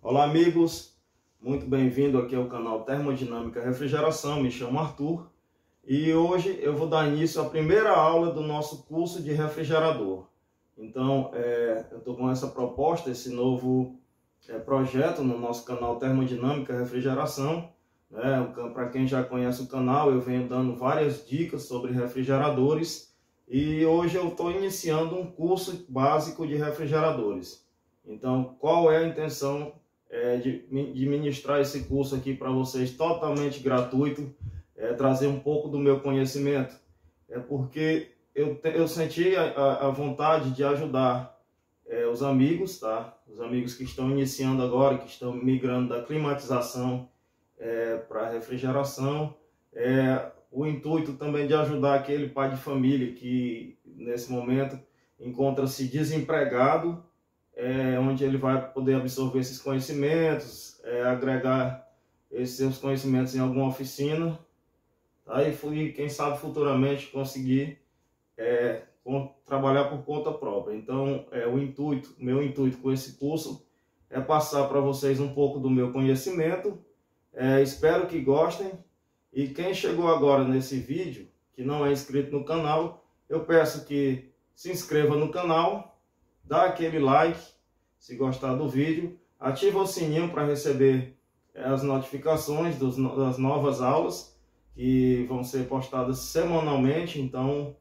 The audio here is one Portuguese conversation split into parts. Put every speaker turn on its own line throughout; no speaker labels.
Olá amigos, muito bem-vindo aqui ao canal Termodinâmica Refrigeração. Me chamo Arthur e hoje eu vou dar início à primeira aula do nosso curso de refrigerador. Então eu estou com essa proposta, esse novo projeto no nosso canal Termodinâmica Refrigeração. Para quem já conhece o canal, eu venho dando várias dicas sobre refrigeradores e hoje eu estou iniciando um curso básico de refrigeradores. Então, qual é a intenção de ministrar esse curso aqui para vocês totalmente gratuito, trazer um pouco do meu conhecimento? Porque eu senti a vontade de ajudar os amigos, tá? Os amigos que estão iniciando agora, que estão migrando da climatização para a refrigeração. O intuito também de ajudar aquele pai de família que nesse momento encontra-se desempregado, onde ele vai poder absorver esses conhecimentos, agregar esses seus conhecimentos em alguma oficina, tá? E quem sabe futuramente conseguir trabalhar por conta própria. Então, meu intuito com esse curso é passar para vocês um pouco do meu conhecimento. Espero que gostem. E quem chegou agora nesse vídeo, que não é inscrito no canal, eu peço que se inscreva no canal, dá aquele like se gostar do vídeo, ativa o sininho para receber as notificações das novas aulas que vão ser postadas semanalmente. Então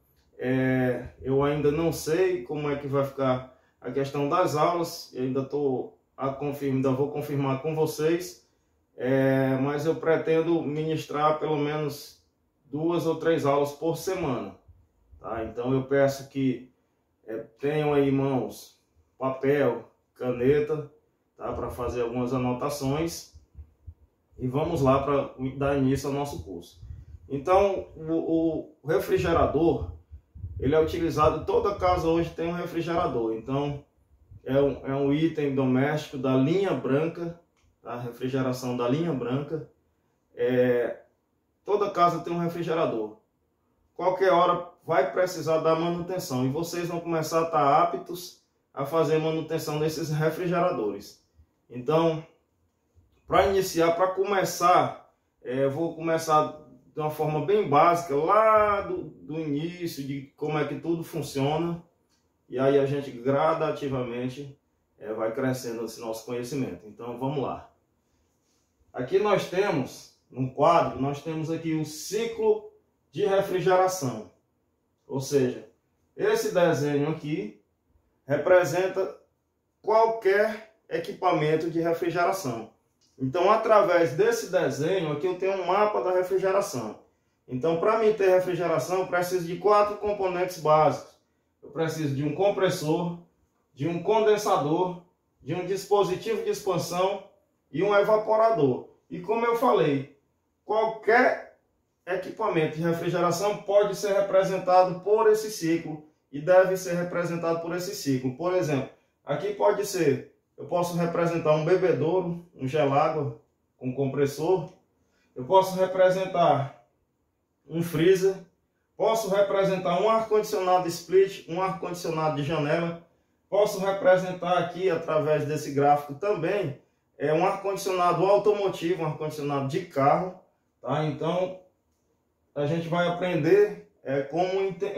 eu ainda não sei como é que vai ficar a questão das aulas, eu ainda vou confirmar com vocês, mas eu pretendo ministrar pelo menos 2 ou 3 aulas por semana, tá? Então eu peço que tenham aí em mãos papel, caneta, tá? Para fazer algumas anotações. E vamos lá para dar início ao nosso curso. Então, o refrigerador, ele é utilizado, toda casa hoje tem um refrigerador. Então, é um item doméstico da linha branca, tá? Refrigeração da linha branca. Toda casa tem um refrigerador. Qualquer hora vai precisar da manutenção e vocês vão começar a estar aptos a fazer manutenção desses refrigeradores. Então, para começar, vou começar de uma forma bem básica, lá do início, de como é que tudo funciona, e aí a gente gradativamente vai crescendo esse nosso conhecimento. Então, vamos lá. Aqui nós temos, no quadro, nós temos aqui o ciclo de refrigeração. Ou seja, esse desenho aqui representa qualquer equipamento de refrigeração. Então, através desse desenho aqui, eu tenho um mapa da refrigeração. Então, para mim ter refrigeração, eu preciso de 4 componentes básicos. Eu preciso de um compressor, de um condensador, de um dispositivo de expansão e um evaporador. E como eu falei, qualquer equipamento de refrigeração pode ser representado por esse ciclo e deve ser representado por esse ciclo. Por exemplo, aqui pode ser, eu posso representar um bebedouro, um gelágua com compressor, eu posso representar um freezer, posso representar um ar-condicionado split, um ar-condicionado de janela, posso representar aqui, através desse gráfico também, um ar-condicionado automotivo, um ar-condicionado de carro, tá? Então, a gente vai aprender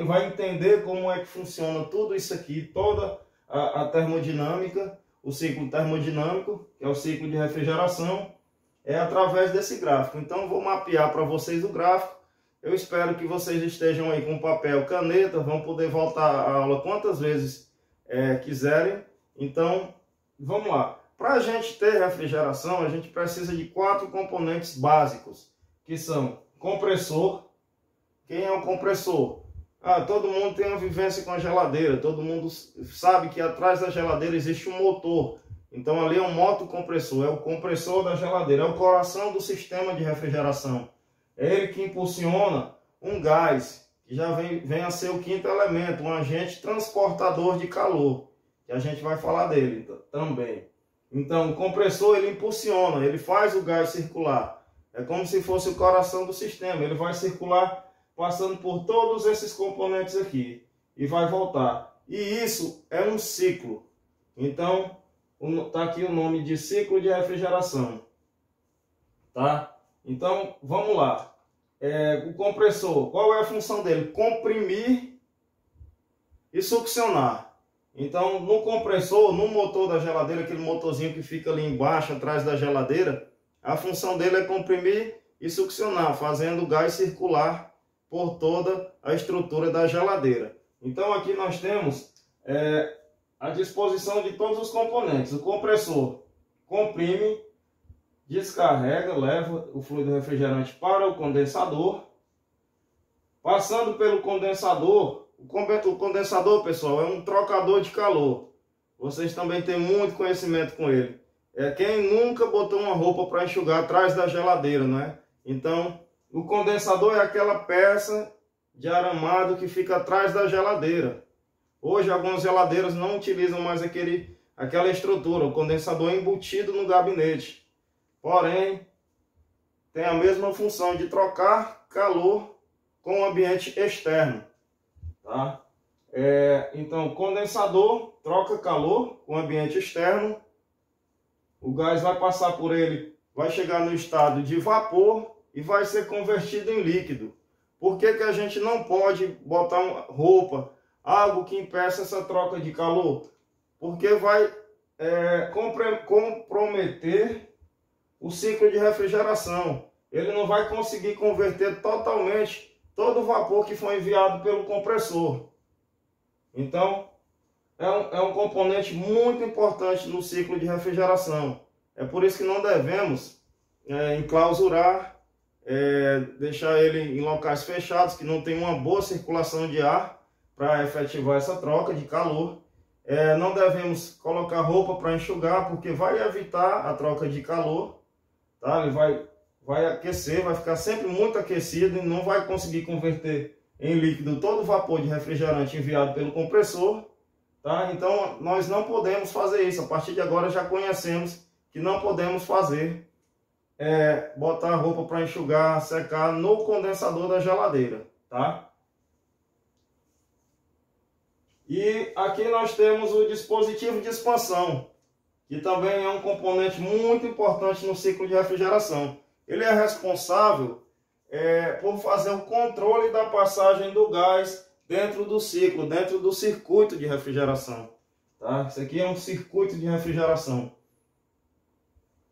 vai entender como é que funciona tudo isso aqui, toda a termodinâmica, o ciclo termodinâmico, que é o ciclo de refrigeração, através desse gráfico. Então, vou mapear para vocês o gráfico. Eu espero que vocês estejam aí com papel, caneta, vão poder voltar à aula quantas vezes quiserem. Então, vamos lá. Para a gente ter refrigeração, a gente precisa de 4 componentes básicos, que são compressor. Quem é o compressor? Todo mundo tem uma vivência com a geladeira, todo mundo sabe que atrás da geladeira existe um motor. Então ali é um motocompressor, é o compressor da geladeira, é o coração do sistema de refrigeração. É ele que impulsiona um gás, que já vem a ser o 5º elemento, um agente transportador de calor, que a gente vai falar dele também. Então o compressor, ele impulsiona, ele faz o gás circular. É como se fosse o coração do sistema, ele vai circular passando por todos esses componentes aqui e vai voltar. E isso é um ciclo. Então, Tá aqui o nome de ciclo de refrigeração, tá? Então, vamos lá. O compressor, qual é a função dele? Comprimir e succionar. Então, no compressor, no motor da geladeira, aquele motorzinho que fica ali embaixo, atrás da geladeira, a função dele é comprimir e succionar, fazendo o gás circular por toda a estrutura da geladeira. Então, aqui nós temos a disposição de todos os componentes. O compressor comprime, descarrega, leva o fluido refrigerante para o condensador. Passando pelo condensador, o condensador, pessoal, é um trocador de calor. Vocês também têm muito conhecimento com ele. Quem nunca botou uma roupa para enxugar atrás da geladeira, né? Então, o condensador é aquela peça de aramado que fica atrás da geladeira. Hoje, algumas geladeiras não utilizam mais aquela estrutura, o condensador é embutido no gabinete. Porém, tem a mesma função de trocar calor com o ambiente externo, tá? Então, o condensador troca calor com o ambiente externo. O gás vai passar por ele, vai chegar no estado de vapor e vai ser convertido em líquido. Por que que a gente não pode botar uma roupa, algo que impeça essa troca de calor? Porque vai comprometer o ciclo de refrigeração. Ele não vai conseguir converter totalmente todo o vapor que foi enviado pelo compressor. Então, é um componente muito importante no ciclo de refrigeração. É por isso que não devemos enclausurar, deixar ele em locais fechados, que não tem uma boa circulação de ar para efetivar essa troca de calor. Não devemos colocar roupa para enxugar, porque vai evitar a troca de calor, tá? Ele vai aquecer, vai ficar sempre muito aquecido e não vai conseguir converter em líquido todo o vapor de refrigerante enviado pelo compressor, tá? Então, nós não podemos fazer isso. A partir de agora já conhecemos que não podemos fazer, botar a roupa para enxugar, secar no condensador da geladeira, tá? E aqui nós temos o dispositivo de expansão, que também é um componente muito importante no ciclo de refrigeração. Ele é responsável por fazer o controle da passagem do gás dentro do ciclo, dentro do circuito de refrigeração, tá? Isso aqui é um circuito de refrigeração.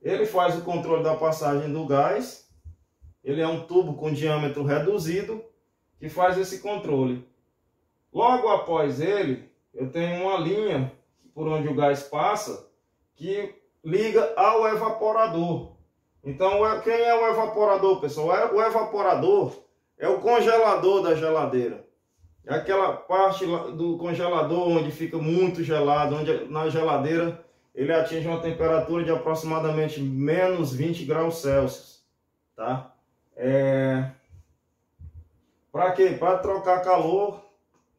Ele faz o controle da passagem do gás. Ele é um tubo com diâmetro reduzido que faz esse controle. Logo após ele, eu tenho uma linha por onde o gás passa que liga ao evaporador. Então, quem é o evaporador, pessoal? O evaporador é o congelador da geladeira. É aquela parte do congelador onde fica muito gelado, onde na geladeira ele atinge uma temperatura de aproximadamente menos 20 graus Celsius, tá? Para quê? Para trocar calor,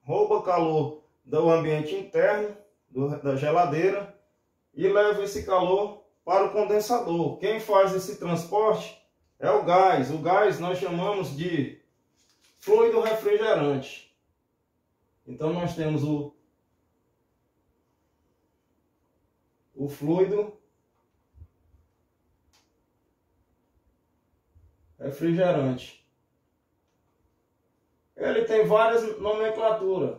rouba calor do ambiente interno da geladeira e leva esse calor para o condensador. Quem faz esse transporte é o gás. O gás nós chamamos de fluido refrigerante. Então nós temos o fluido refrigerante. Ele tem várias nomenclaturas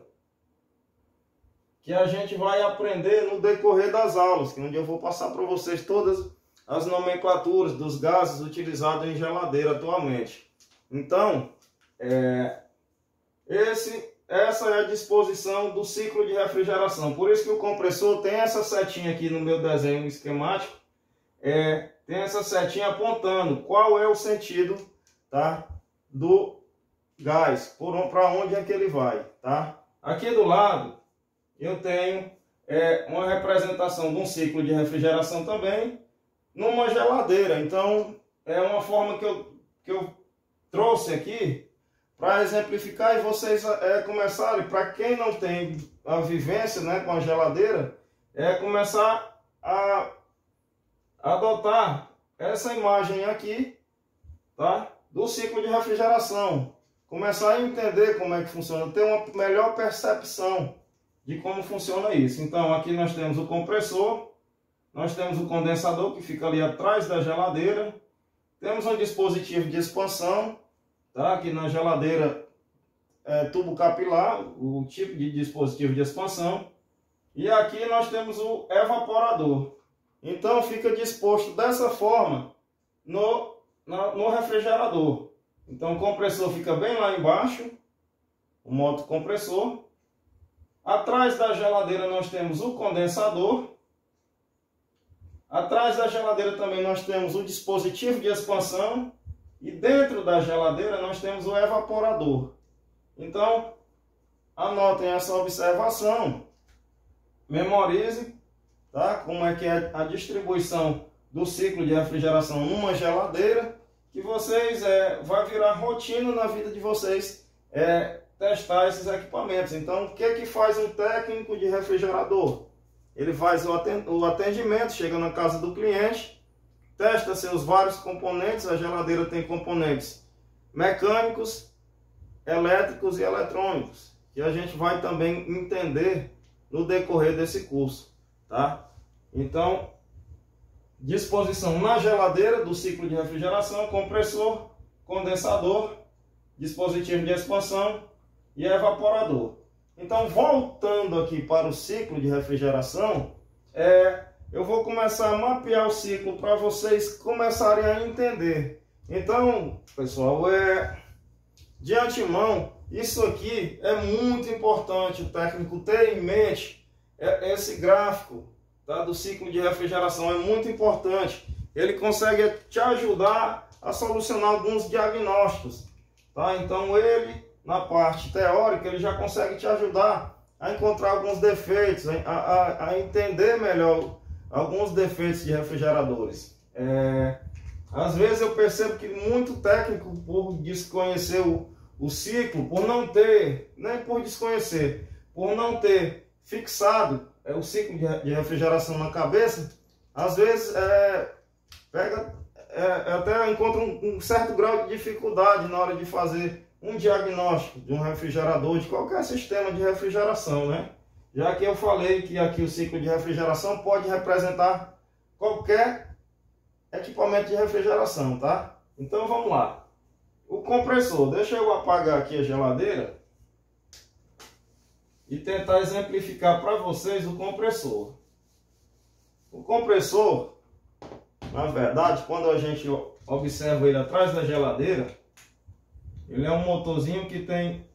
que a gente vai aprender no decorrer das aulas, onde eu vou passar para vocês todas as nomenclaturas dos gases utilizados em geladeira atualmente. Então, essa é a disposição do ciclo de refrigeração. Por isso que o compressor tem essa setinha aqui no meu desenho esquemático, tem essa setinha apontando qual é o sentido, tá, do gás, para onde é que ele vai, tá? Aqui do lado eu tenho uma representação de um ciclo de refrigeração também numa geladeira. Então é uma forma que eu trouxe aqui para exemplificar e vocês começarem, para quem não tem a vivência, né, com a geladeira, começar a adotar essa imagem aqui, tá, do ciclo de refrigeração. Começar a entender como é que funciona, ter uma melhor percepção de como funciona isso. Então aqui nós temos o compressor, nós temos o condensador que fica ali atrás da geladeira. Temos um dispositivo de expansão, tá? Aqui na geladeira tubo capilar, o tipo de dispositivo de expansão. E aqui nós temos o evaporador. Então fica disposto dessa forma no refrigerador. Então o compressor fica bem lá embaixo, o modo compressor. Atrás da geladeira nós temos o condensador. Atrás da geladeira também nós temos o dispositivo de expansão. E dentro da geladeira nós temos o evaporador. Então, anotem essa observação. Memorize, tá? Como é que é a distribuição do ciclo de refrigeração numa geladeira. Que vocês vai virar rotina na vida de vocês testar esses equipamentos. Então, o que faz um técnico de refrigerador? Ele faz o atendimento, chega na casa do cliente, testa seus vários componentes. A geladeira tem componentes mecânicos, elétricos e eletrônicos, que a gente vai também entender no decorrer desse curso, tá? Então, disposição na geladeira do ciclo de refrigeração: compressor, condensador, dispositivo de expansão e evaporador. Então, voltando aqui para o ciclo de refrigeração, eu vou começar a mapear o ciclo para vocês começarem a entender. Então, pessoal, de antemão, isso aqui é muito importante o técnico ter em mente. Esse gráfico, tá, do ciclo de refrigeração é muito importante. Ele consegue te ajudar a solucionar alguns diagnósticos, tá? Então ele, na parte teórica, ele já consegue te ajudar a encontrar alguns defeitos, a entender melhor alguns defeitos de refrigeradores. Às vezes eu percebo que muito técnico, por desconhecer o ciclo, por não ter, nem por desconhecer, por não ter fixado o ciclo de refrigeração na cabeça, às vezes até encontra um certo grau de dificuldade na hora de fazer um diagnóstico de um refrigerador, de qualquer sistema de refrigeração, né? Já que eu falei que aqui o ciclo de refrigeração pode representar qualquer equipamento de refrigeração, tá? Então vamos lá. O compressor, deixa eu apagar aqui a geladeira e tentar exemplificar para vocês o compressor. O compressor, na verdade, quando a gente observa ele atrás da geladeira, ele é um motorzinho que tem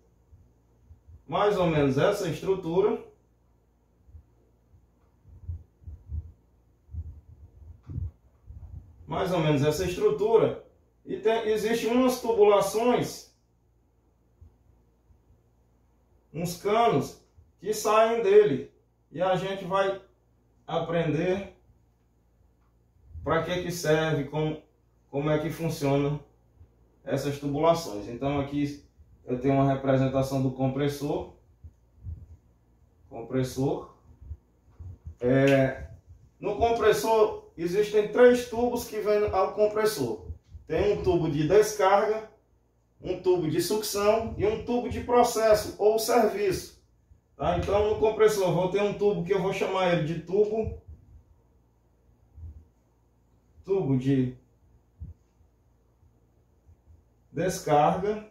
mais ou menos essa estrutura. Mais ou menos essa estrutura. E existem umas tubulações, uns canos que saem dele. E a gente vai aprender para que serve, como é que funciona essas tubulações. Então aqui eu tenho uma representação do compressor. No compressor existem 3 tubos que vêm ao compressor. Tem um tubo de descarga, um tubo de sucção e um tubo de processo ou serviço. Tá? Então no compressor vou ter um tubo que eu vou chamar ele de tubo de descarga,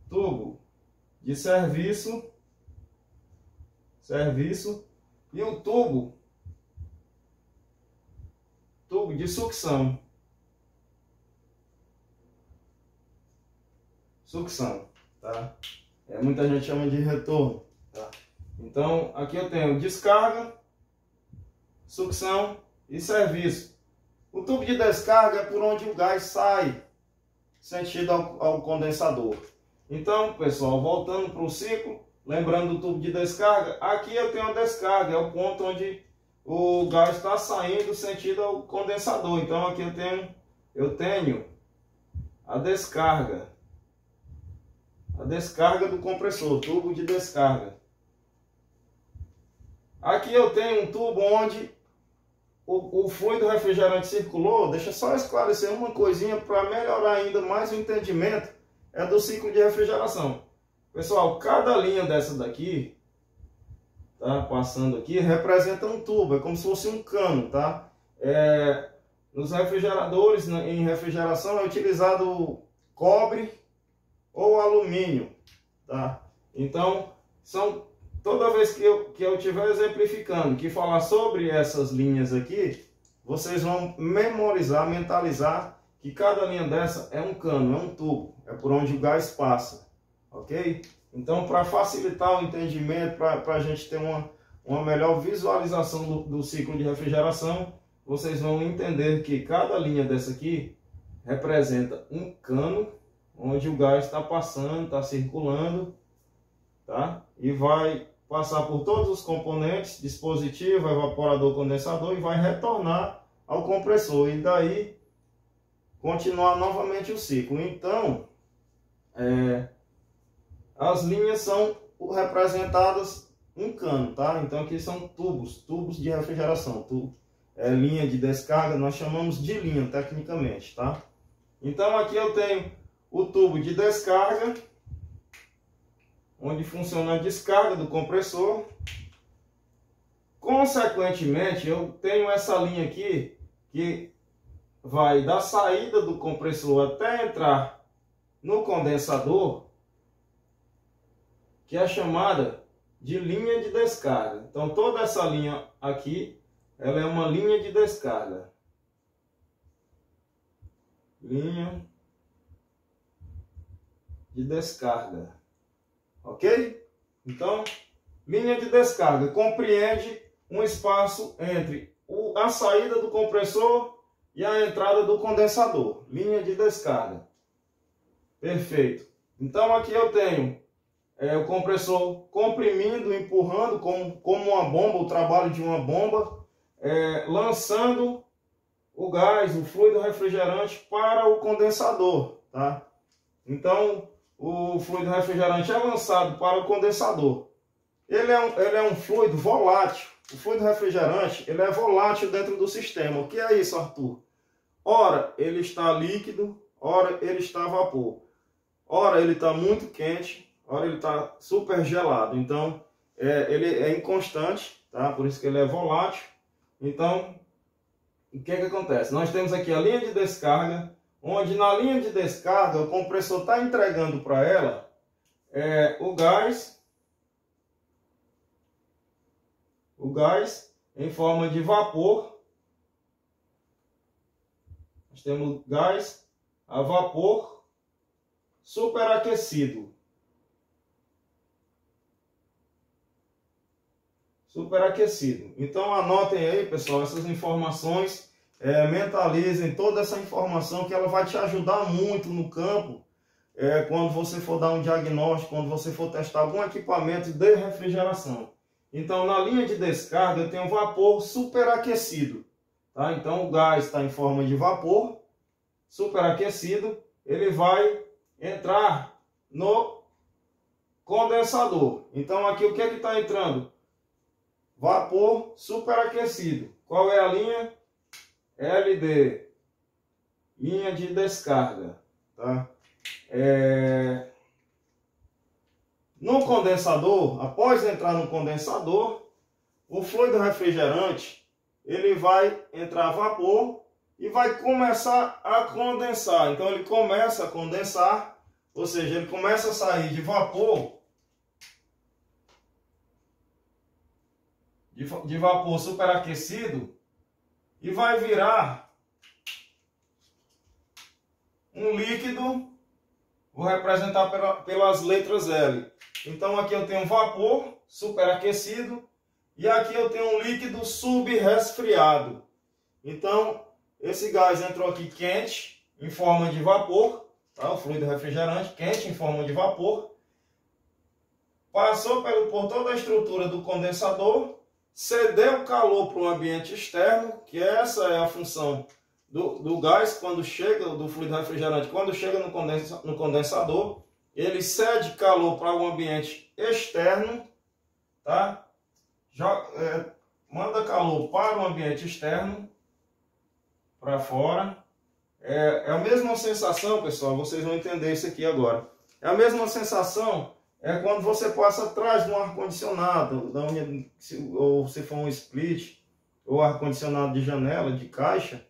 tubo de serviço e o tubo de sucção. Tá? Muita gente chama de retorno. Tá? Então aqui eu tenho descarga, sucção e serviço. O tubo de descarga é por onde o gás sai, sentido ao condensador. Então, pessoal, voltando para o ciclo, lembrando do tubo de descarga, aqui eu tenho a descarga, é o ponto onde o gás está saindo sentido ao condensador. Então aqui eu tenho a descarga do compressor, tubo de descarga. Aqui eu tenho um tubo onde o fluido refrigerante circulou. Deixa eu só esclarecer uma coisinha para melhorar ainda mais o entendimento do ciclo de refrigeração. Pessoal, cada linha dessa daqui tá? Passando aqui, representa um tubo, é como se fosse um cano, tá? Nos refrigeradores, em refrigeração, é utilizado cobre ou alumínio, tá? Então, toda vez que eu estiver exemplificando, que falar sobre essas linhas aqui, vocês vão memorizar, mentalizar que cada linha dessa é um cano, é um tubo, é por onde o gás passa, ok? Então, para facilitar o entendimento, para a gente ter uma melhor visualização do ciclo de refrigeração, vocês vão entender que cada linha dessa aqui representa um cano onde o gás está passando, está circulando, tá? E vai passar por todos os componentes, dispositivo, evaporador, condensador, e vai retornar ao compressor. E daí continuar novamente o ciclo. Então, as linhas são representadas um cano, tá? Então aqui são tubos de refrigeração. Linha de descarga, nós chamamos de linha tecnicamente, tá? Então aqui eu tenho o tubo de descarga, onde funciona a descarga do compressor. Consequentemente, eu tenho essa linha aqui que vai da saída do compressor até entrar no condensador, que é chamada de linha de descarga. Então toda essa linha aqui, ela é uma linha de descarga. Linha de descarga. Ok? Então, linha de descarga compreende um espaço entre a saída do compressor e a entrada do condensador. Linha de descarga. Perfeito. Então aqui eu tenho o compressor comprimindo, empurrando como uma bomba, o trabalho de uma bomba, lançando o gás, o fluido refrigerante para o condensador, tá? Então, o fluido refrigerante é lançado para o condensador. Ele é um fluido volátil. O fluido refrigerante, ele é volátil dentro do sistema. O que é isso, Arthur? Ora, ele está líquido, ora ele está vapor. Ora, ele está muito quente, ora ele está super gelado. Então, ele é inconstante, tá? Por isso que ele é volátil. Então, o que acontece? Nós temos aqui a linha de descarga, onde na linha de descarga o compressor está entregando para ela o gás em forma de vapor. Nós temos gás a vapor superaquecido. Superaquecido. Então anotem aí, pessoal, essas informações, mentalizem toda essa informação, que ela vai te ajudar muito no campo, quando você for dar um diagnóstico, quando você for testar algum equipamento de refrigeração. Então, na linha de descarga eu tenho vapor superaquecido, tá? Então o gás está em forma de vapor superaquecido, ele vai entrar no condensador. Então aqui o que está entrando? Vapor superaquecido. Qual é a linha? LD, linha de descarga, tá? No condensador, após entrar no condensador, o fluido refrigerante, ele vai entrar vapor e vai começar a condensar. Então ele começa a condensar, ou seja, ele começa a sair de vapor, de vapor superaquecido, e vai virar um líquido. Vou representar pelas letras L. Então aqui eu tenho vapor superaquecido e aqui eu tenho um líquido subresfriado. Então esse gás entrou aqui quente em forma de vapor, tá? O fluido refrigerante quente em forma de vapor, passou por toda a estrutura do condensador, cedeu calor para o ambiente externo, que essa é a função do gás quando chega, do fluido refrigerante, quando chega no condensador, ele cede calor para o ambiente externo, tá? Manda calor para o ambiente externo, para fora. É a mesma sensação, pessoal, vocês vão entender isso aqui agora. É a mesma sensação é quando você passa atrás de um ar-condicionado, ou se for um split, ou ar-condicionado de janela, de caixa,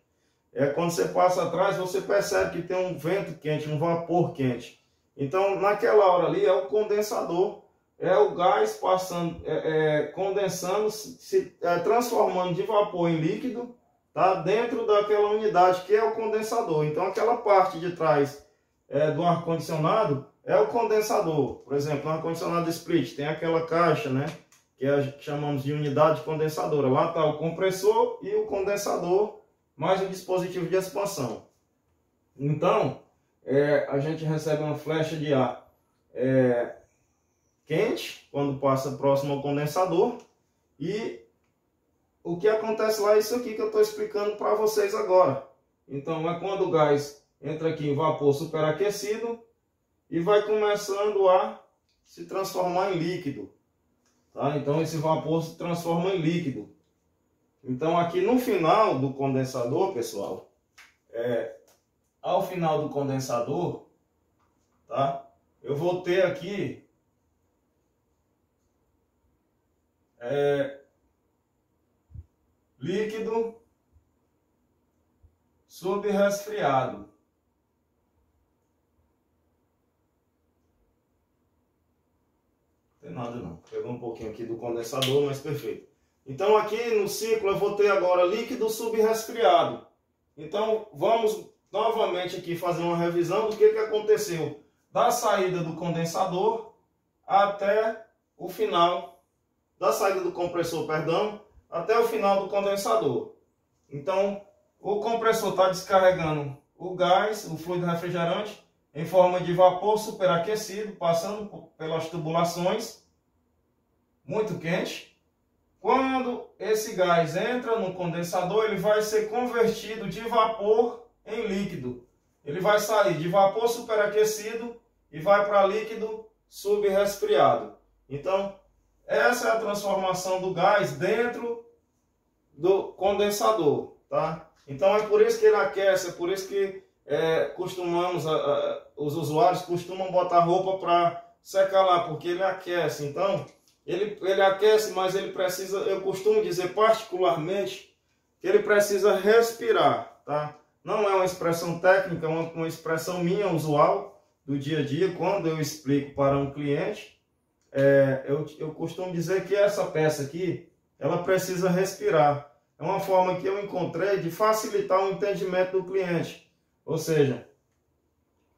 quando você passa atrás, você percebe que tem um vento quente, um vapor quente. Então, naquela hora ali, é o condensador, é o gás passando, condensando, transformando de vapor em líquido, tá? Dentro daquela unidade que é o condensador. Então, aquela parte de trás do ar-condicionado é o condensador. Por exemplo, no ar-condicionado split tem aquela caixa, né? Que chamamos de unidade condensadora. Lá está o compressor e o condensador, mais o dispositivo de expansão. Então, a gente recebe uma flecha de ar quente, quando passa próximo ao condensador. E o que acontece lá é isso aqui que eu estou explicando para vocês agora. Então, é quando o gás entra aqui em vapor superaquecido e vai começando a se transformar em líquido. Tá? Então, esse vapor se transforma em líquido. Então, aqui no final do condensador, pessoal, ao final do condensador, tá? Eu vou ter aqui líquido subresfriado. Não tem nada não. Pegou um pouquinho aqui do condensador, mas perfeito. Então aqui no ciclo eu vou ter agora líquido subresfriado. Então vamos novamente aqui fazer uma revisão do que aconteceu da saída do condensador até o final, da saída do compressor, perdão, até o final do condensador. Então o compressor está descarregando o gás, o fluido refrigerante, em forma de vapor superaquecido, passando pelas tubulações, muito quente. Quando esse gás entra no condensador, ele vai ser convertido de vapor em líquido. Ele vai sair de vapor superaquecido e vai para líquido subresfriado. Então, essa é a transformação do gás dentro do condensador, tá? Então, é por isso que ele aquece, é por isso que os usuários costumam botar roupa para secar lá, porque ele aquece. Então, ele aquece, mas ele precisa, eu costumo dizer particularmente, que ele precisa respirar, tá? Não é uma expressão técnica, é uma expressão minha usual do dia a dia, quando eu explico para um cliente, eu costumo dizer que essa peça aqui, ela precisa respirar. É uma forma que eu encontrei de facilitar o entendimento do cliente. Ou seja,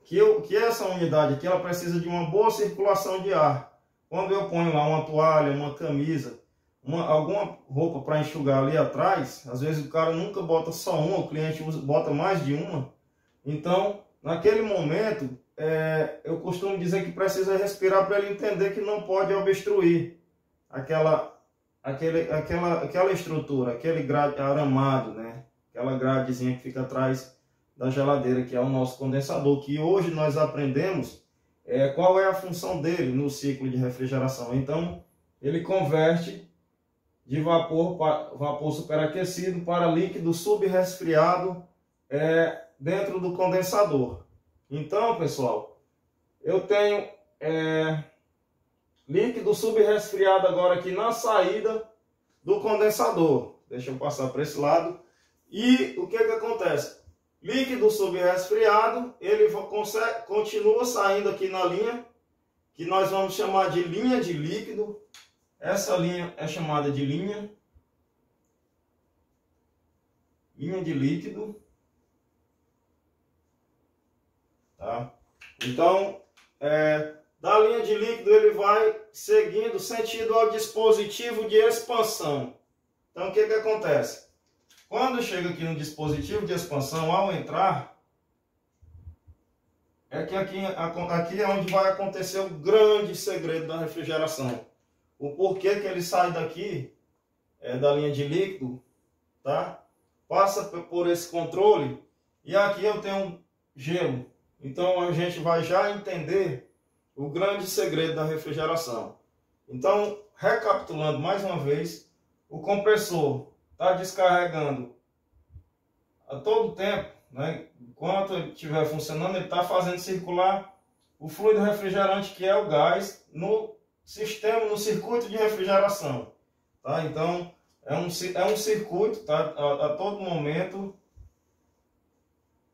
que essa unidade aqui, ela precisa de uma boa circulação de ar. Quando eu ponho lá uma toalha, uma camisa, alguma roupa para enxugar ali atrás, às vezes o cara nunca bota só uma, o cliente bota mais de uma. Então, naquele momento, eu costumo dizer que precisa respirar para ele entender que não pode obstruir aquela estrutura, aquele grade aramado, né? Aquela gradezinha que fica atrás da geladeira, que é o nosso condensador, que hoje nós aprendemos qual é a função dele no ciclo de refrigeração. Então, ele converte de vapor superaquecido para líquido subresfriado dentro do condensador. Então, pessoal, eu tenho líquido subresfriado agora aqui na saída do condensador. Deixa eu passar para esse lado. E o que acontece? Líquido subresfriado, ele continua saindo aqui na linha, que nós vamos chamar de linha de líquido. Essa linha é chamada de linha de líquido. Tá? Então, da linha de líquido ele vai seguindo sentido ao dispositivo de expansão. Então, o que acontece? Quando chega aqui no dispositivo de expansão, ao entrar, aqui é onde vai acontecer o grande segredo da refrigeração. O porquê que ele sai daqui, da linha de líquido, tá? Passa por esse controle, e aqui eu tenho gelo. Então a gente vai já entender o grande segredo da refrigeração. Então, recapitulando mais uma vez, o compressor está descarregando a todo tempo, né? Enquanto ele estiver funcionando, ele está fazendo circular o fluido refrigerante, que é o gás, no sistema, no circuito de refrigeração. Tá? Então, é um circuito, tá? A todo momento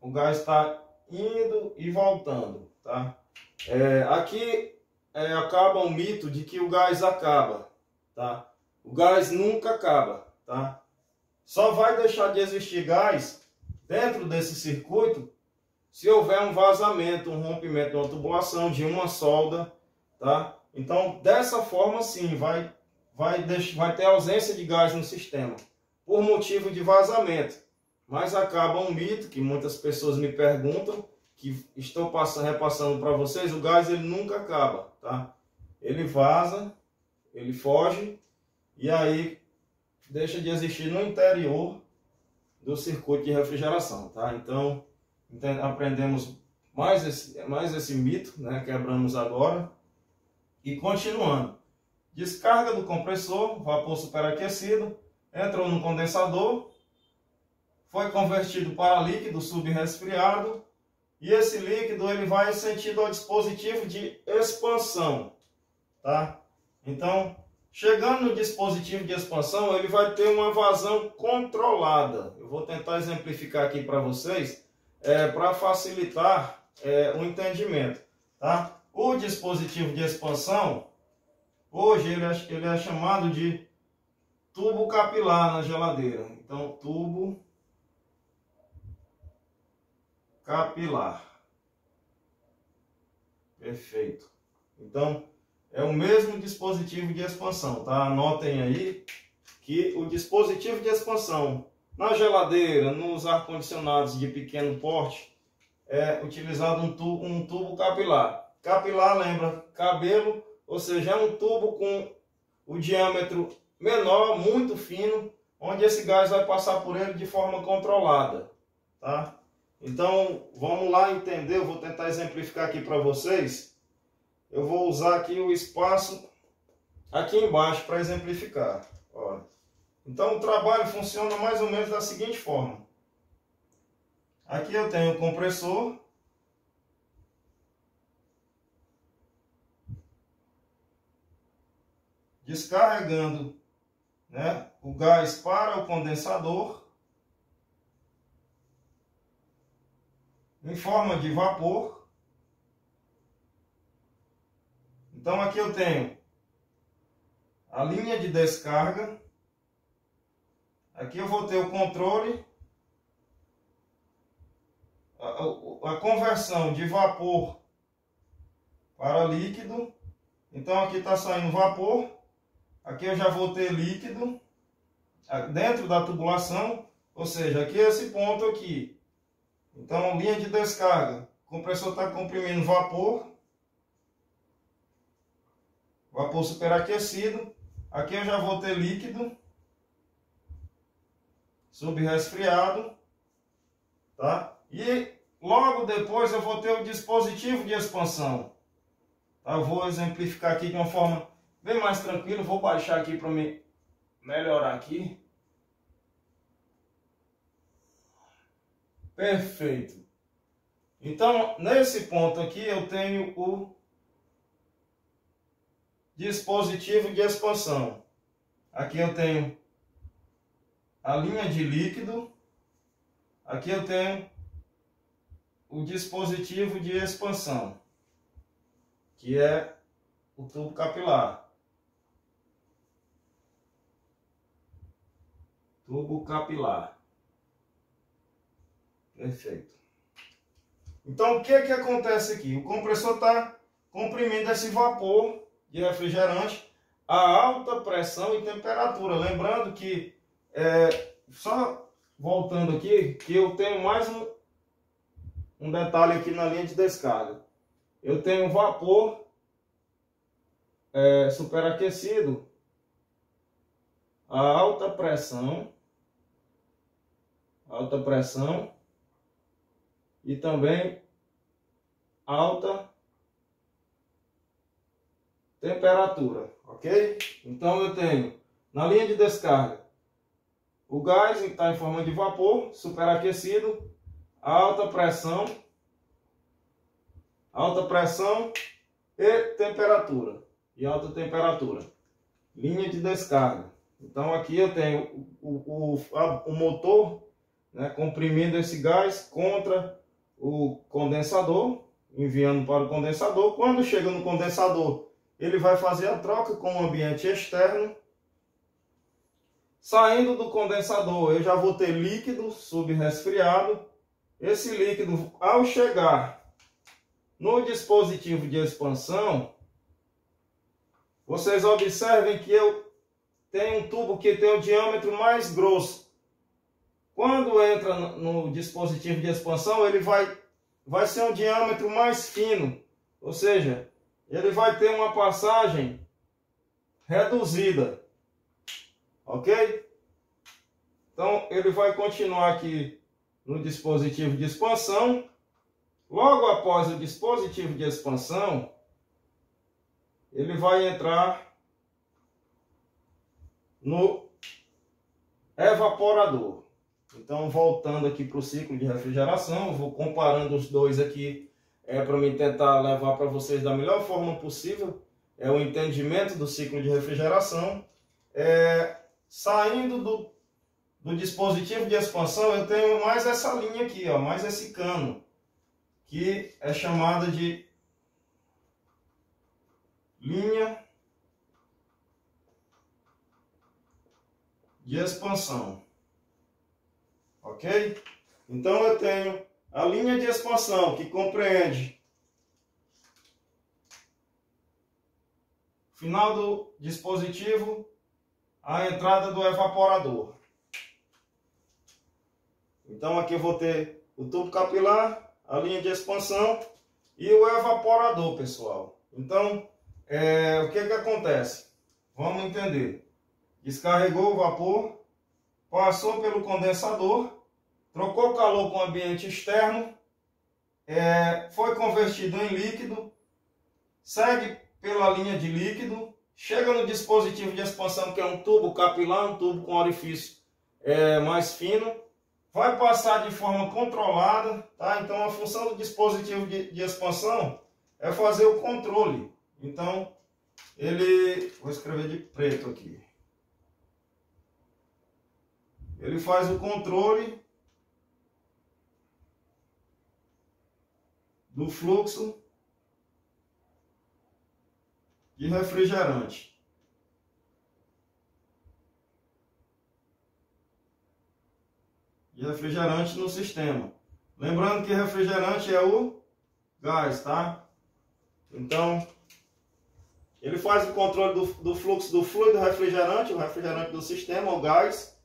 o gás está indo e voltando. Tá? Aqui acaba o mito de que o gás acaba. Tá? O gás nunca acaba. Tá? Só vai deixar de existir gás dentro desse circuito se houver um vazamento, um rompimento de uma tubulação, de uma solda. Tá? Então, dessa forma, sim, vai ter ausência de gás no sistema, por motivo de vazamento. Mas acaba um mito que muitas pessoas me perguntam, que estou repassando para vocês: o gás ele nunca acaba. Tá? Ele vaza, ele foge, e aí deixa de existir no interior do circuito de refrigeração. Tá? Então, aprendemos mais esse mito, né? Quebramos agora. E continuando, descarga do compressor, vapor superaquecido, entrou no condensador, foi convertido para líquido subresfriado, e esse líquido ele vai em sentido ao dispositivo de expansão. Tá? Então, chegando no dispositivo de expansão, ele vai ter uma vazão controlada. Eu vou tentar exemplificar aqui para vocês, para facilitar o entendimento. Tá? O dispositivo de expansão, hoje ele é chamado de tubo capilar na geladeira. Então, tubo capilar. Perfeito. Então, é o mesmo dispositivo de expansão, tá? Anotem aí que o dispositivo de expansão na geladeira, nos ar-condicionados de pequeno porte, é utilizado um tubo capilar. Capilar lembra cabelo, ou seja, é um tubo com o diâmetro menor, muito fino, onde esse gás vai passar por ele de forma controlada. Tá? Então, vamos lá entender, eu vou tentar exemplificar aqui para vocês. Eu vou usar aqui o espaço aqui embaixo para exemplificar. Olha. Então, o trabalho funciona mais ou menos da seguinte forma. Aqui eu tenho o compressor. Descarregando, né, o gás para o condensador em forma de vapor. Então aqui eu tenho a linha de descarga. Aqui eu vou ter o controle, a conversão de vapor para líquido. Então aqui está saindo vapor. Aqui eu já vou ter líquido dentro da tubulação, ou seja, aqui é esse ponto aqui. Então, linha de descarga, o compressor está comprimindo vapor superaquecido. Aqui eu já vou ter líquido subresfriado, tá? E logo depois eu vou ter o dispositivo de expansão. Tá? Eu vou exemplificar aqui de uma forma bem mais tranquilo, vou baixar aqui para me melhorar aqui. Perfeito. Então, nesse ponto aqui eu tenho o dispositivo de expansão. Aqui eu tenho a linha de líquido. Aqui eu tenho o dispositivo de expansão, que é o tubo capilar. Tubo capilar. Perfeito. Então, o que é que acontece aqui? O compressor está comprimindo esse vapor de refrigerante a alta pressão e temperatura. Lembrando que, só voltando aqui, que eu tenho mais um detalhe aqui na linha de descarga. Eu tenho vapor superaquecido a alta pressão e também alta temperatura, ok? Então eu tenho na linha de descarga o gás está em forma de vapor superaquecido, a alta pressão alta pressão e temperatura. E alta temperatura. Linha de descarga. Então aqui eu tenho o motor, né, comprimindo esse gás contra o condensador, enviando para o condensador. Quando chega no condensador, ele vai fazer a troca com o ambiente externo. Saindo do condensador, eu já vou ter líquido subresfriado. Esse líquido, ao chegar no dispositivo de expansão, vocês observem que eu tenho um tubo que tem um diâmetro mais grosso. Quando entra no dispositivo de expansão, ele vai ser um diâmetro mais fino. Ou seja, ele vai ter uma passagem reduzida. Ok? Então, ele vai continuar aqui no dispositivo de expansão. Logo após o dispositivo de expansão, ele vai entrar no evaporador. Então, voltando aqui para o ciclo de refrigeração, eu vou comparando os dois aqui para me tentar levar para vocês da melhor forma possível o entendimento do ciclo de refrigeração. Saindo do dispositivo de expansão, eu tenho mais essa linha aqui, ó, mais esse cano, que é chamada de linha de expansão. Ok? Então eu tenho a linha de expansão, que compreende o final do dispositivo, a entrada do evaporador. Então aqui eu vou ter o tubo capilar, a linha de expansão e o evaporador, pessoal. Então, o que acontece? Vamos entender. Descarregou o vapor, passou pelo condensador, trocou calor com o ambiente externo, foi convertido em líquido, segue pela linha de líquido, chega no dispositivo de expansão, que é um tubo capilar, um tubo com orifício mais fino, vai passar de forma controlada, tá? Então a função do dispositivo de expansão é fazer o controle. Então, vou escrever de preto aqui. Ele faz o controle do fluxo de refrigerante. No sistema. Lembrando que refrigerante é o gás, tá? Então, ele faz o controle do fluxo do fluido refrigerante, o refrigerante do sistema, o gás.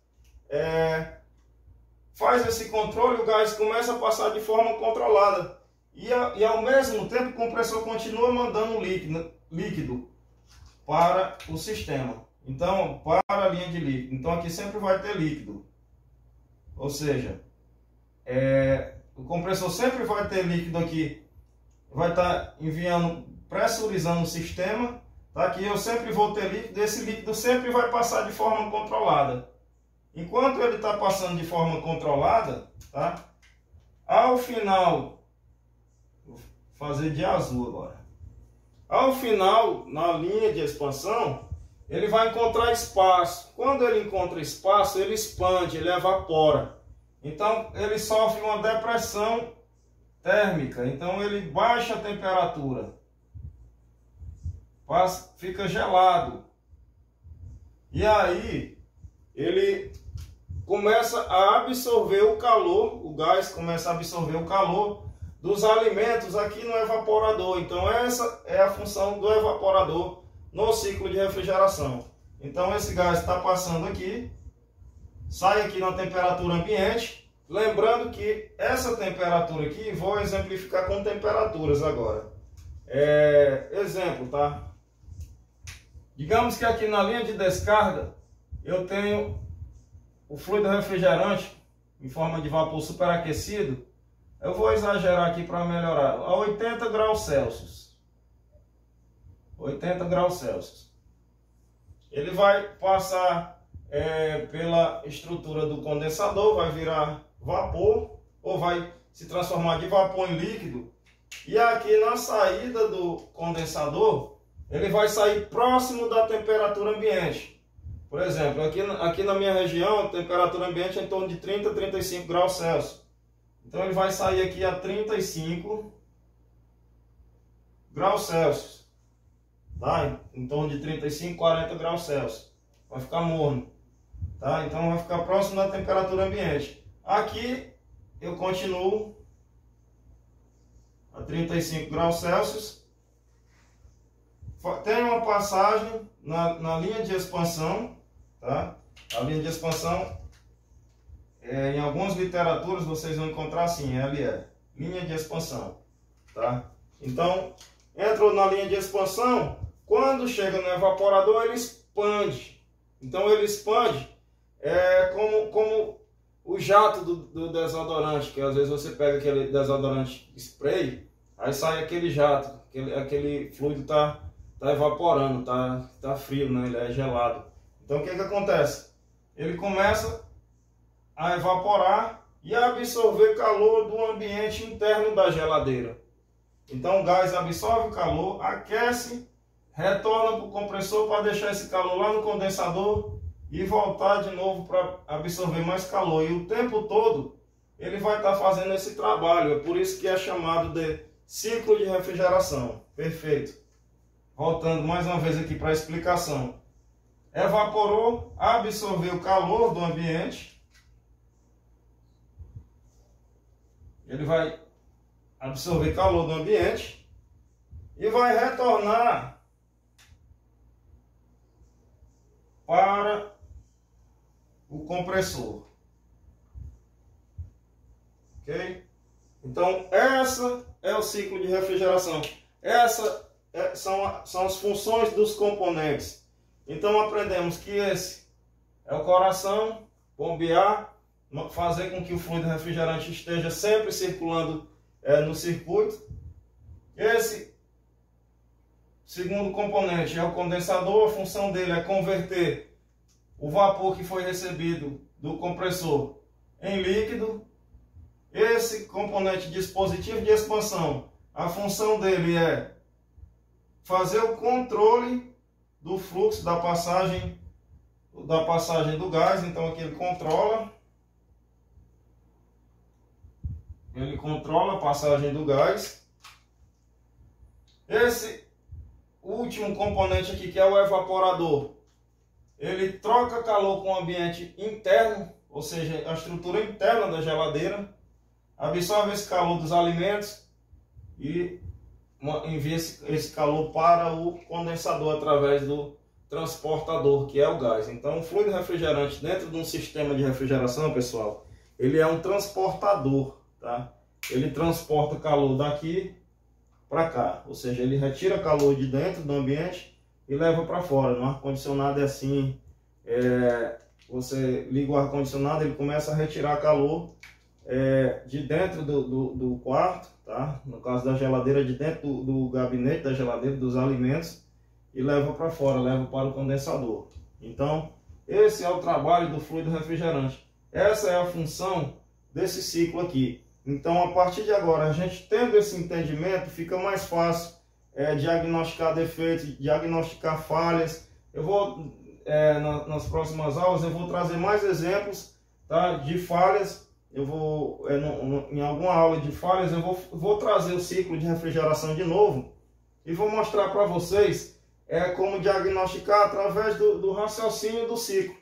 Faz esse controle, o gás começa a passar de forma controlada. E ao mesmo tempo o compressor continua mandando líquido para o sistema. Então, para a linha de líquido. Então aqui sempre vai ter líquido. Ou seja, o compressor sempre vai ter líquido aqui. Vai estar enviando, pressurizando o sistema. Tá? Aqui eu sempre vou ter líquido. Esse líquido sempre vai passar de forma controlada. Enquanto ele está passando de forma controlada, tá? Ao final, vou fazer de azul agora. Ao final, na linha de expansão, ele vai encontrar espaço. Quando ele encontra espaço, ele expande, ele evapora. Então, ele sofre uma depressão térmica. Então, ele baixa a temperatura. Fica gelado. E aí, ele começa a absorver o calor, o gás começa a absorver o calor dos alimentos aqui no evaporador. Então essa é a função do evaporador no ciclo de refrigeração. Então esse gás está passando aqui, sai aqui na temperatura ambiente. Lembrando que essa temperatura aqui, vou exemplificar com temperaturas agora. Exemplo, tá? Digamos que aqui na linha de descarga eu tenho o fluido refrigerante em forma de vapor superaquecido. Eu vou exagerar aqui para melhorar. A 80 graus Celsius. 80 graus Celsius. Ele vai passar pela estrutura do condensador, vai virar vapor, ou vai se transformar de vapor em líquido. E aqui na saída do condensador, ele vai sair próximo da temperatura ambiente. Por exemplo, aqui na minha região, a temperatura ambiente é em torno de 30 a 35 graus Celsius. Então ele vai sair aqui a 35 graus Celsius. Tá? Em torno de 35 a 40 graus Celsius. Vai ficar morno. Tá? Então vai ficar próximo da temperatura ambiente. Aqui eu continuo a 35 graus Celsius. Tem uma passagem na linha de expansão. Tá? A linha de expansão, em algumas literaturas vocês vão encontrar assim, LE, linha de expansão. Tá? Então, entrou na linha de expansão, quando chega no evaporador ele expande. Então ele expande como o jato do desodorante, que às vezes você pega aquele desodorante spray, aí sai aquele jato, aquele fluido tá evaporando, tá frio, né? Ele é gelado. Então o que acontece? Ele começa a evaporar e a absorver calor do ambiente interno da geladeira. Então o gás absorve o calor, aquece, retorna para o compressor para deixar esse calor lá no condensador e voltar de novo para absorver mais calor. E o tempo todo ele vai estar fazendo esse trabalho. É por isso que é chamado de ciclo de refrigeração. Perfeito. Voltando mais uma vez aqui para a explicação. Evaporou, absorveu o calor do ambiente. Ele vai absorver calor do ambiente e vai retornar para o compressor. Ok? Então, essa é o ciclo de refrigeração. Essas são as funções dos componentes. Então, aprendemos que esse é o coração, bombear, fazer com que o fluido refrigerante esteja sempre circulando no circuito. Esse segundo componente é o condensador. A função dele é converter o vapor que foi recebido do compressor em líquido. Esse componente dispositivo de expansão, a função dele é fazer o controle do fluxo da passagem do gás. Então aqui ele controla a passagem do gás. Esse último componente aqui, que é o evaporador, ele troca calor com o ambiente interno, ou seja, a estrutura interna da geladeira, absorve esse calor dos alimentos e envia esse calor para o condensador através do transportador, que é o gás. Então, o fluido refrigerante dentro de um sistema de refrigeração, pessoal, ele é um transportador, tá? Ele transporta calor daqui para cá, ou seja, ele retira calor de dentro do ambiente e leva para fora. No ar-condicionado é assim, você liga o ar-condicionado, ele começa a retirar calor de dentro do quarto, tá? No caso da geladeira, de dentro do gabinete da geladeira, dos alimentos, e leva para fora, leva para o condensador. Então, esse é o trabalho do fluido refrigerante. Essa é a função desse ciclo aqui. Então, a partir de agora, a gente tendo esse entendimento, fica mais fácil diagnosticar defeitos, diagnosticar falhas. Eu vou, nas próximas aulas, eu vou trazer mais exemplos, tá, de falhas. Eu vou, em alguma aula de falhas, eu vou trazer o ciclo de refrigeração de novo e vou mostrar para vocês como diagnosticar através do raciocínio do ciclo,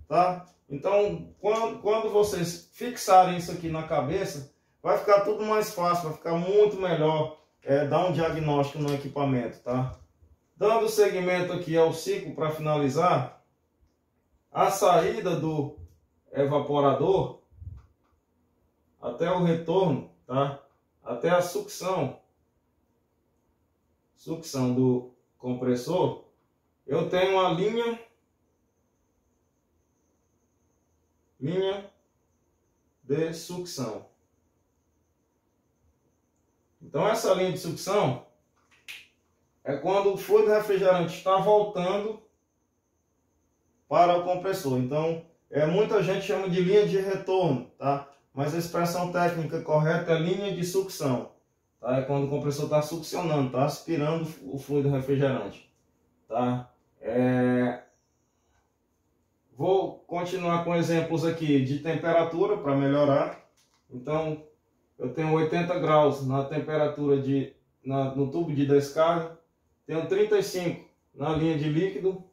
tá? Então, quando vocês fixarem isso aqui na cabeça, vai ficar tudo mais fácil, vai ficar muito melhor dar um diagnóstico no equipamento, tá? Dando seguimento aqui ao ciclo para finalizar, a saída do evaporador até o retorno, tá? Até a sucção do compressor, eu tenho uma linha de sucção. Então essa linha de sucção é quando o fluido refrigerante está voltando para o compressor. Então muita gente chama de linha de retorno, tá? Mas a expressão técnica correta é linha de sucção. tá? É quando o compressor está succionando, está aspirando o fluido refrigerante, tá? Vou continuar com exemplos aqui de temperatura para melhorar. Então, eu tenho 80 graus na temperatura no tubo de descarga, tenho 35 na linha de líquido,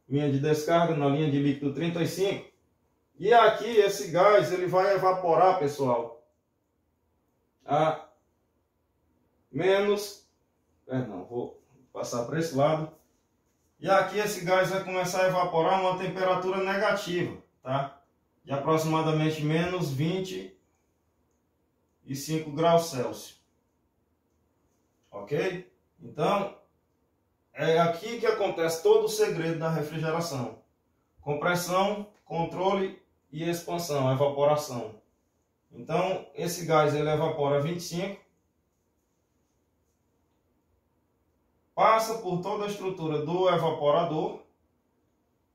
linha de descarga na linha de líquido 35, e aqui esse gás ele vai evaporar, pessoal, a vou passar para esse lado, e aqui esse gás vai começar a evaporar a uma temperatura negativa, tá? De aproximadamente menos 25 graus Celsius, ok? Então, é aqui que acontece todo o segredo da refrigeração: compressão, controle e expansão, evaporação. Então, esse gás ele evapora 25, passa por toda a estrutura do evaporador,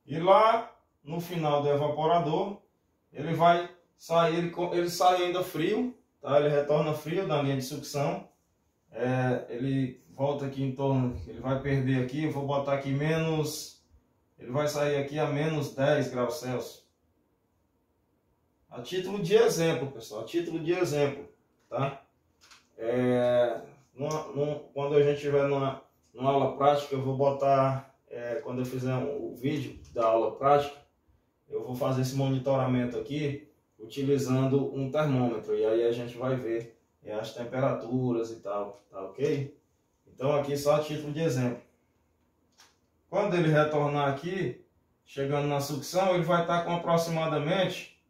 e lá no final do evaporador ele vai sair, ele sai ainda frio, tá? Ele retorna frio da linha de sucção, ele volta aqui em torno, ele vai perder aqui, eu vou botar aqui ele vai sair aqui a menos 10 graus Celsius. A título de exemplo, pessoal, a título de exemplo, tá? Quando a gente estiver numa aula prática, eu vou botar, quando eu fizer o vídeo da aula prática, eu vou fazer esse monitoramento aqui, utilizando um termômetro, e aí a gente vai ver as temperaturas e tal, tá ok? Então aqui só a título de exemplo. Quando ele retornar aqui, chegando na sucção, ele vai estar com aproximadamente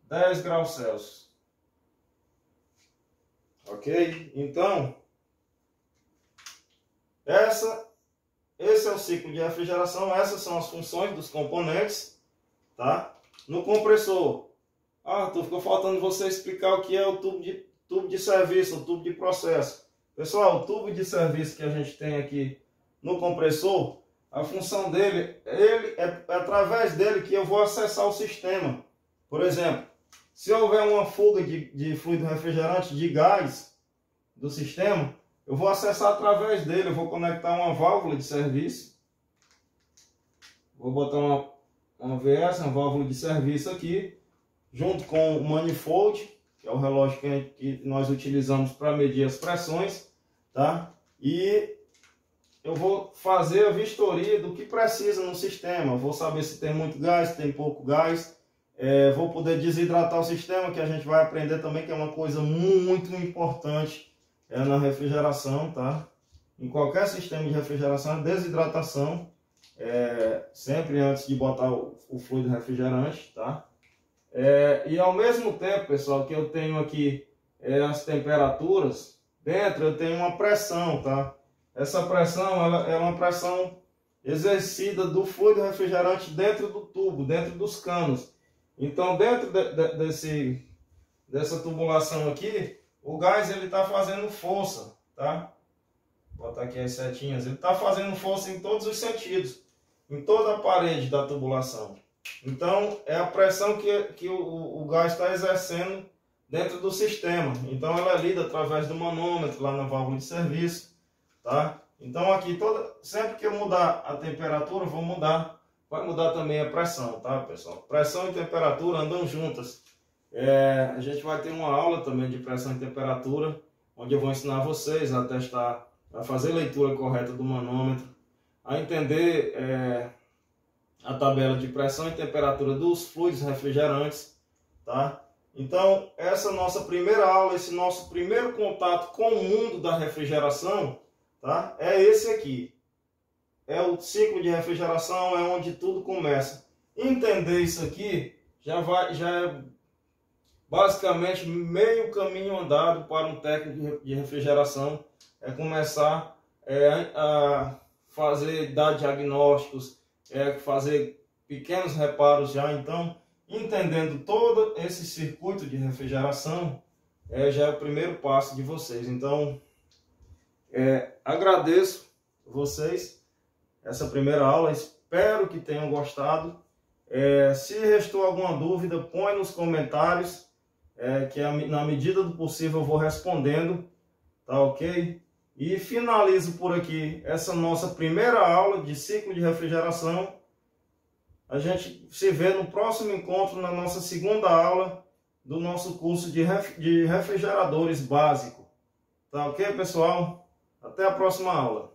10 graus Celsius. Ok? Então, esse é o ciclo de refrigeração, essas são as funções dos componentes, tá? No compressor, ficou faltando você explicar o que é o tubo de serviço, o tubo de processo. Pessoal, o tubo de serviço que a gente tem aqui no compressor, a função dele, é através dele que eu vou acessar o sistema. Por exemplo, se houver uma fuga de fluido refrigerante, de gás do sistema, eu vou acessar através dele, eu vou conectar uma válvula de serviço. Vou botar uma VS, uma válvula de serviço aqui, junto com o manifold, que é o relógio que nós utilizamos para medir as pressões, tá? E eu vou fazer a vistoria do que precisa no sistema. Vou saber se tem muito gás, se tem pouco gás. Vou poder desidratar o sistema, que a gente vai aprender também, que é uma coisa muito importante na refrigeração, tá? Em qualquer sistema de refrigeração, a desidratação, sempre antes de botar o fluido refrigerante, tá? E ao mesmo tempo, pessoal, que eu tenho aqui as temperaturas, dentro eu tenho uma pressão, tá? Essa pressão ela é uma pressão exercida do fluido refrigerante dentro do tubo, dentro dos canos. Então, dentro dessa tubulação aqui, o gás ele está fazendo força, tá? Vou botar aqui as setinhas. Ele está fazendo força em todos os sentidos, em toda a parede da tubulação. Então, é a pressão que o gás está exercendo dentro do sistema. Então, ela é lida através do manômetro lá na válvula de serviço, tá? Então, aqui, sempre que eu mudar a temperatura, vai mudar também a pressão, tá, pessoal? Pressão e temperatura andam juntas. A gente vai ter uma aula também de pressão e temperatura, onde eu vou ensinar vocês a testar, a fazer a leitura correta do manômetro, a entender a tabela de pressão e temperatura dos fluidos refrigerantes, tá? Então, essa nossa primeira aula, esse nosso primeiro contato com o mundo da refrigeração, tá? É esse aqui. É o ciclo de refrigeração, é onde tudo começa. Entender isso aqui já é basicamente meio caminho andado para um técnico de refrigeração. É começar a dar diagnósticos, fazer pequenos reparos já. Então, entendendo todo esse circuito de refrigeração, já é o primeiro passo de vocês. Então, agradeço vocês essa primeira aula, espero que tenham gostado. Se restou alguma dúvida, põe nos comentários. que na medida do possível eu vou respondendo, tá ok? E finalizo por aqui essa nossa primeira aula de ciclo de refrigeração. A gente se vê no próximo encontro, na nossa segunda aula do nosso curso de refrigeradores básico. Tá ok, pessoal? Até a próxima aula.